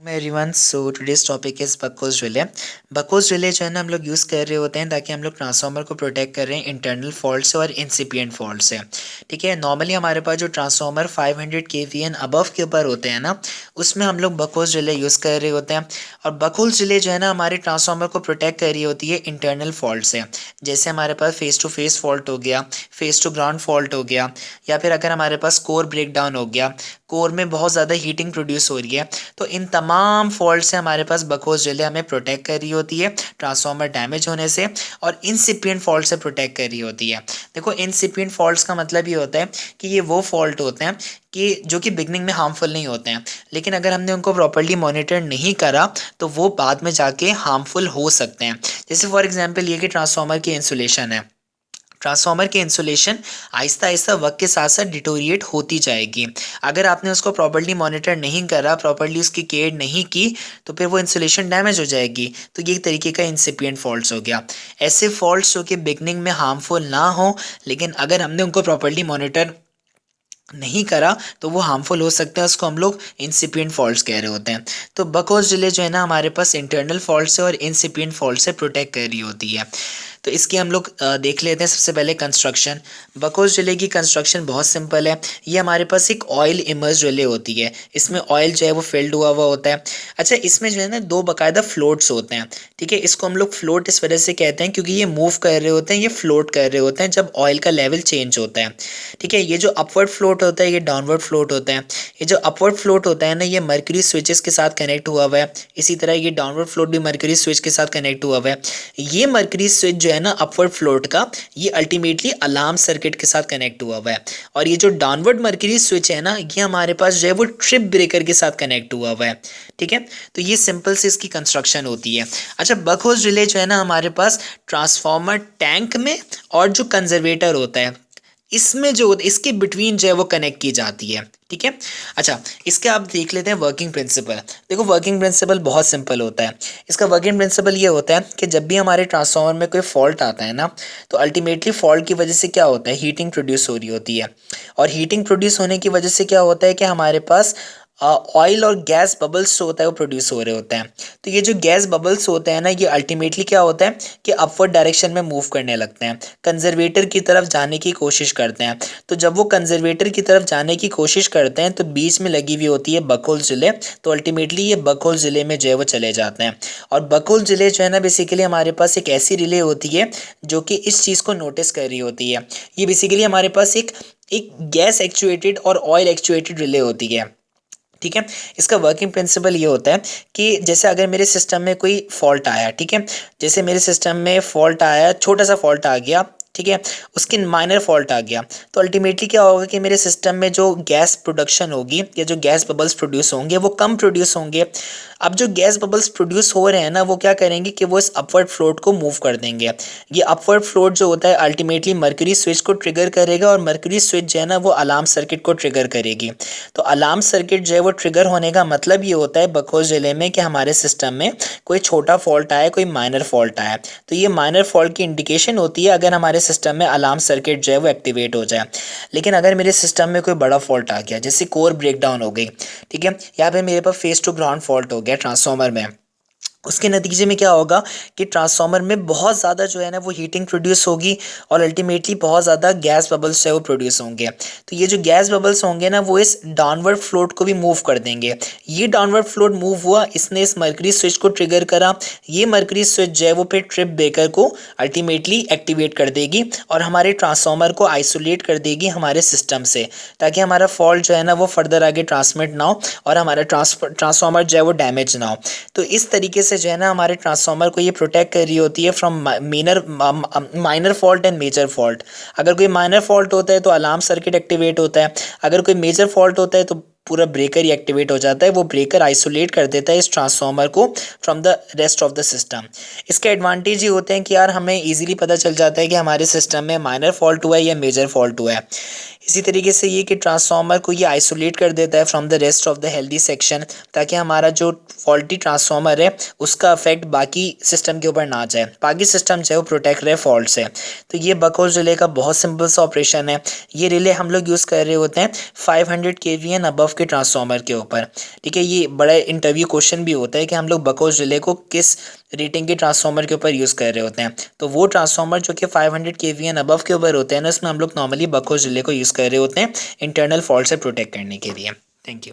Everyone so today's topic is बकोस relay. बकोस relay जो है ना हम लोग यूज़ कर रहे होते हैं ताकि हम लोग ट्रांसफार्मर को प्रोटेक्ट कर रहे हैं इंटरनल फॉल्ट से और इंसिपिएंट फॉल्ट से। ठीक है, नॉर्मली हमारे पास जो ट्रांसफार्मर 500 kVA अबव के ऊपर होते हैं ना, उसमें हम लोग बकोस रिले यूज़ कर रहे होते हैं। और बकोस रिले जो है ना हमारे ट्रांसफार्मर को प्रोटेक्ट कर रही होती है इंटरनल फॉल्ट से। जैसे हमारे पास फेस टू फेस फॉल्ट हो गया, फेस टू ग्राउंड फॉल्ट हो गया, या फिर अगर हमारे पास कोर ब्रेकडाउन हो गया, कोर में बहुत ज़्यादा हीटिंग प्रोड्यूस हो रही है, तो इन तमाम फॉल्ट से हमारे पास बकोस रिले हमें प्रोटेक्ट कर रही होती है ट्रांसफार्मर डैमेज होने से, और इंसिपिएंट फॉल्ट से प्रोटेक्ट कर रही होती है। देखो, इंसिपिएंट फॉल्ट्स का मतलब ये होता है कि ये वो फॉल्ट होते हैं कि जो कि बिगनिंग में हार्मफुल नहीं होते हैं, लेकिन अगर हमने उनको प्रॉपर्ली मॉनिटर नहीं करा तो वो बाद में जाके हार्मफुल हो सकते हैं। जैसे फॉर एग्जांपल ये कि ट्रांसफार्मर की इंसुलेशन है, ट्रांसफार्मर की इंसुलेशन आहिस्ता आहिस्ता वक्त के साथ साथ डिटोरिएट होती जाएगी। अगर आपने उसको प्रॉपर्ली मॉनिटर नहीं करा, प्रॉपर्ली उसकी केयर नहीं की, तो फिर वो इंसुलेशन डैमेज हो जाएगी। तो ये एक तरीके का इंसिपिएंट फॉल्ट्स हो गया। ऐसे फॉल्ट्स जो कि बिगनिंग में हार्मफुल ना हो, लेकिन अगर हमने उनको प्रॉपर्ली मॉनिटर नहीं करा तो वो हार्मफुल हो सकते हैं, उसको हम लोग इंसिपिएंट फॉल्ट्स कह रहे होते हैं। तो बकोस रिले जो है ना हमारे पास इंटरनल फॉल्ट से और इंसिपिएंट फॉल्ट से प्रोटेक्ट कर रही होती है। तो इसकी हम लोग देख लेते हैं। सबसे पहले कंस्ट्रक्शन। बकोस रिले की कंस्ट्रक्शन बहुत सिंपल है। ये हमारे पास एक ऑयल इमर्ज रिले होती है। इसमें ऑयल जो है वो फिल्ड हुआ हुआ होता है। अच्छा, इसमें जो है ना दो बाकायदा फ्लोट्स होते हैं। ठीक है, इसको हम लोग फ्लोट इस वजह से कहते हैं क्योंकि ये मूव कर रहे होते हैं, ये फ्लोट कर रहे होते हैं जब ऑयल का लेवल चेंज होता है। ठीक है, ये जो अपवर्ड फ्लोट होता है, ये डाउनवर्ड फ्लोट होता है। ये जो अपवर्ड फ्लोट होता है ना, ये मर्करी स्विचेस के साथ कनेक्ट हुआ हुआ है। इसी तरह ये डाउनवर्ड फ्लोट भी मर्करी स्विच के साथ कनेक्ट हुआ हुआ है। ये मर्करी स्विच जो है ना अपवर्ड फ्लोट का, ये अल्टीमेटली अलार्म सर्किट के साथ कनेक्ट हुआ हुआ है। और ये जो डाउनवर्ड मर्करी स्विच है ना, ये हमारे पास जो है वो ट्रिप ब्रेकर के साथ कनेक्ट हुआ हुआ है। ठीक है, तो ये सिंपल से इसकी कंस्ट्रक्शन होती है। अच्छा, बकहोज रिले जो है ना हमारे पास ट्रांसफार्मर टैंक में और जो कंजर्वेटर होता है, इसमें जो इसके बिटवीन जो है वो कनेक्ट की जाती है। ठीक है, अच्छा इसके आप देख लेते हैं वर्किंग प्रिंसिपल। देखो, वर्किंग प्रिंसिपल बहुत सिंपल होता है। इसका वर्किंग प्रिंसिपल ये होता है कि जब भी हमारे ट्रांसफार्मर में कोई फॉल्ट आता है ना, तो अल्टीमेटली फॉल्ट की वजह से क्या होता है, हीटिंग प्रोड्यूस हो रही होती है। और हीटिंग प्रोड्यूस होने की वजह से क्या होता है कि हमारे पास ऑयल और गैस बबल्स जो होता है वो प्रोड्यूस हो रहे होते हैं। तो ये जो गैस बबल्स होते हैं ना, ये अल्टीमेटली क्या होता है कि अपवर्ड डायरेक्शन में मूव करने लगते हैं, कंजर्वेटर की तरफ जाने की कोशिश करते हैं। तो जब वो कंजर्वेटर की तरफ जाने की कोशिश करते हैं तो बीच में लगी हुई होती है बकहोल रिले, तो अल्टीमेटली ये बकहोल रिले में जो है वो चले जाते हैं। और बकहोल रिले जो है ना बेसिकली हमारे पास एक ऐसी रिले होती है जो कि इस चीज़ को नोटिस कर रही होती है। ये बेसिकली हमारे पास एक एक गैस एक्चुएटेड और ऑयल एक्चुएटेड रिले होती है। ठीक है, इसका वर्किंग प्रिंसिपल ये होता है कि जैसे अगर मेरे सिस्टम में कोई फॉल्ट आया, ठीक है, जैसे मेरे सिस्टम में फॉल्ट आया, छोटा सा फॉल्ट आ गया, ठीक है, उसकी माइनर फॉल्ट आ गया, तो अल्टीमेटली क्या होगा कि मेरे सिस्टम में जो गैस प्रोडक्शन होगी या जो गैस बबल्स प्रोड्यूस होंगे वो कम प्रोड्यूस होंगे। अब जो गैस बबल्स प्रोड्यूस हो रहे हैं ना, वो क्या करेंगे कि वो इस अपवर्ड फ्लोट को मूव कर देंगे। ये अपवर्ड फ्लोट जो होता है अल्टीमेटली मर्करी स्विच को ट्रिगर करेगा, और मर्करी स्विच जो है ना वो अलार्म सर्किट को ट्रिगर करेगी। तो अलार्म सर्किट जो है वो ट्रिगर होने का मतलब ये होता है बकहोज रिले में कि हमारे सिस्टम में कोई छोटा फॉल्ट आया, कोई माइनर फॉल्ट आया। तो ये माइनर फॉल्ट की इंडिकेशन होती है अगर हमारे सिस्टम में अलार्म सर्किट जो है वो एक्टिवेट हो जाए। लेकिन अगर मेरे सिस्टम में कोई बड़ा फॉल्ट आ गया, जैसे कोर ब्रेकडाउन हो गई, ठीक है, यहाँ पे मेरे पास फेस टू ग्राउंड फॉल्ट हो गया ट्रांसफार्मर में, उसके नतीजे में क्या होगा कि ट्रांसफार्मर में बहुत ज़्यादा जो है ना वो हीटिंग प्रोड्यूस होगी, और अल्टीमेटली बहुत ज़्यादा गैस बबल्स जो है वो प्रोड्यूस होंगे। तो ये जो गैस बबल्स होंगे ना, वो इस डाउनवर्ड फ्लोट को भी मूव कर देंगे। ये डाउनवर्ड फ्लोट मूव हुआ, इसने इस मर्करी स्विच को ट्रिगर करा, ये मर्करी स्विच जो है वो फिर ट्रिप ब्रेकर को अल्टीमेटली एक्टिवेट कर देगी और हमारे ट्रांसफार्मर को आइसोलेट कर देगी हमारे सिस्टम से, ताकि हमारा फॉल्ट जो है ना वो फर्दर आगे ट्रांसमिट ना हो और हमारा ट्रांसफार्मर जो है वो डैमेज ना हो। तो इस तरीके से जो है ना हमारे ट्रांसफार्मर को ये प्रोटेक्ट कर रही होती है from minor fault and major fault. अगर कोई माइनर फॉल्ट होता है तो अलार्म सर्किट एक्टिवेट होता है, अगर कोई मेजर फॉल्ट होता है तो पूरा ब्रेकर ही एक्टिवेट हो जाता है। वो ब्रेकर आइसोलेट कर देता है इस ट्रांसफार्मर को from the rest of the system. इसके एडवांटेज ये होते हैं कि यार हमें इजीली पता चल जाता है कि हमारे सिस्टम में माइनर फॉल्ट हुआ है या मेजर फॉल्ट हुआ है। इसी तरीके से ये कि ट्रांसफार्मर को ये आइसोलेट कर देता है from the rest of the healthy section, ताकि हमारा जो फॉल्टी ट्रांसफार्मर है उसका इफेक्ट बाकी सिस्टम के ऊपर ना जाए, बाकी सिस्टम जो है वो प्रोटेक्ट रहे फॉल्ट से। तो ये बकहोज रिले का बहुत सिंपल सा ऑपरेशन है। ये रिले हम लोग यूज़ कर रहे होते हैं 500 kVA अबव के ट्रांसफार्मर के ऊपर। ठीक है, ये बड़ा इंटरव्यू क्वेश्चन भी होता है कि हम लोग बकोस रिले को किस रेटिंग के ट्रांसफार्मर के ऊपर यूज़ कर रहे होते हैं। तो वो ट्रांसफार्मर जो कि 500 kV एंड अबव के ऊपर होते हैं ना, उसमें हम लोग नॉर्मली बकोस रिले को यूज़ कर रहे होते हैं इंटरनल फॉल्ट से प्रोटेक्ट करने के लिए। Thank you.